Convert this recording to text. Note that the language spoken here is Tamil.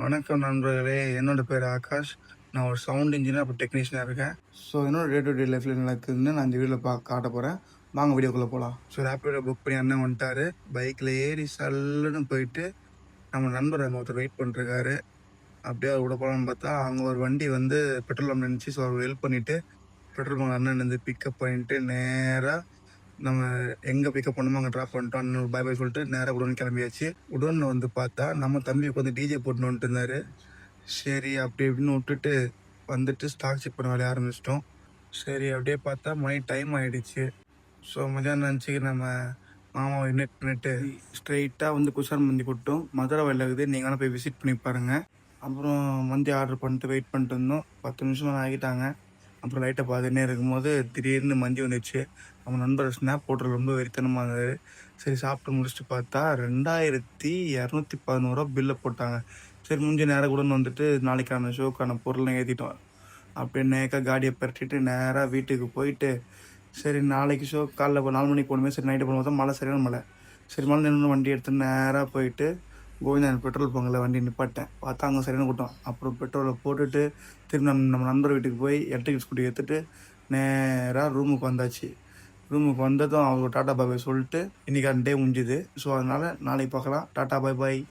வணக்கம் நண்பர்களே. என்னோட பேர் ஆகாஷ். நான் ஒரு சவுண்ட் இன்ஜினியர் அப்புறம் டெக்னீஷியனா இருக்கேன். ஸோ என்னோட டே டு டே லைஃப்ல என்ன நடக்குதுன்னு நான் இந்த வீடியோல காட்டப் போறேன். வாங்க வீடியோக்குள்ள போலாம். ஸோ ரேப்பிடோ புக் பண்ணி அண்ணன் வந்துட்டாரு. பைக்ல ஏறி சல்லுன்னு போயிட்டு நம்ம நண்பர் அங்க ஒருத்தர் வெயிட் பண்ணிருக்காரு. அப்படியே அவர் கூட போலான்னு பார்த்தா அங்க ஒரு வண்டி வந்து பெட்ரோல் பங்க் நின்னுச்சு. ஸோ அவர் ஹெல்ப் பண்ணிட்டு பெட்ரோல் பங்க் அண்ணன் வந்து பிக்கப் பண்ணிட்டு நேரா நம்ம எங்க பிக்கப் பண்ணணுமோ அங்க டிராப் பண்ணிட்டோம். அண்ணனுக்கு பை பை சொல்லிட்டு நேரா உடனே கிளம்பியாச்சு. உடனே வந்து பார்த்தா நம்ம தம்பி உட்காந்து டிஜே போட்டுன்னு வந்துட்டு இருந்தாரு. சரி அப்படி இப்படின்னு விட்டுட்டு வந்துட்டு ஸ்டாக் செக் பண்ண வேலைய ஆரம்பிச்சிட்டோம். சரி அப்படியே பார்த்தா மணி டைம் ஆயிடுச்சு. ஸோ மதியானம் லஞ்சுக்கு நம்ம மாமாவை இன்வைட் பண்ணிட்டு ஸ்ட்ரெயிட்டாக வந்து குஷால் மந்தி கூப்பிட்டோம். மதுரை வழியில் இருக்குது, நீங்கள் வேணால் போய் விசிட் பண்ணி பாருங்கள். அப்புறம் மந்தி ஆர்டர் பண்ணிட்டு வெயிட் பண்ணிட்டு இருந்தோம். 10 நிமிஷம் ஆகிட்டாங்க. அப்புறம் லைட்டை பார்த்துன்னே இருக்கும்போது திடீர்னு மந்தி வந்துச்சு. நம்ம நண்பர் ஸ்னாப் போட்டு ரொம்ப வெறித்தனமாக இருந்தது. சரி சாப்பிட்டு முடிச்சுட்டு பார்த்தா 2211 பில்லை போட்டாங்க. சரி முடிஞ்ச நேரம் கூட வந்துட்டு நாளைக்கான ஷோக்கான பொருள்லாம் ஏற்றிட்டோம். அப்படியே நேக்காக காடியை பரட்டிட்டு நேராக வீட்டுக்கு போயிட்டு சரி நாளைக்கு ஷோ காலைல 4 மணிக்கு போகணுமே, சரி நைட்டு போகும்போது மழை, சரியான மழை. சரி மழை நின்று வண்டி எடுத்து நேராக போயிட்டு கோவிந்தன் பெட்ரோல் பங்கில் வண்டி நிப்பாட்டேன். பார்த்தா அங்கே சரியான கூட்டம். அப்புறம் பெட்ரோலை போட்டுட்டு திரும்பி நம்ம நண்பர் வீட்டுக்கு போய் எலக்ட்ரிக் ஸ்கூட்டி எடுத்துகிட்டு நேராக ரூமுக்கு வந்தாச்சு. ரூமுக்கு வந்ததும் அவங்க டாட்டா பாய் பாய் சொல்லிட்டு இன்றைக்கி அந்த டே முடிஞ்சுது. ஸோ அதனால் நாளைக்கு பார்க்கலாம். டாட்டா பாய் பாய்.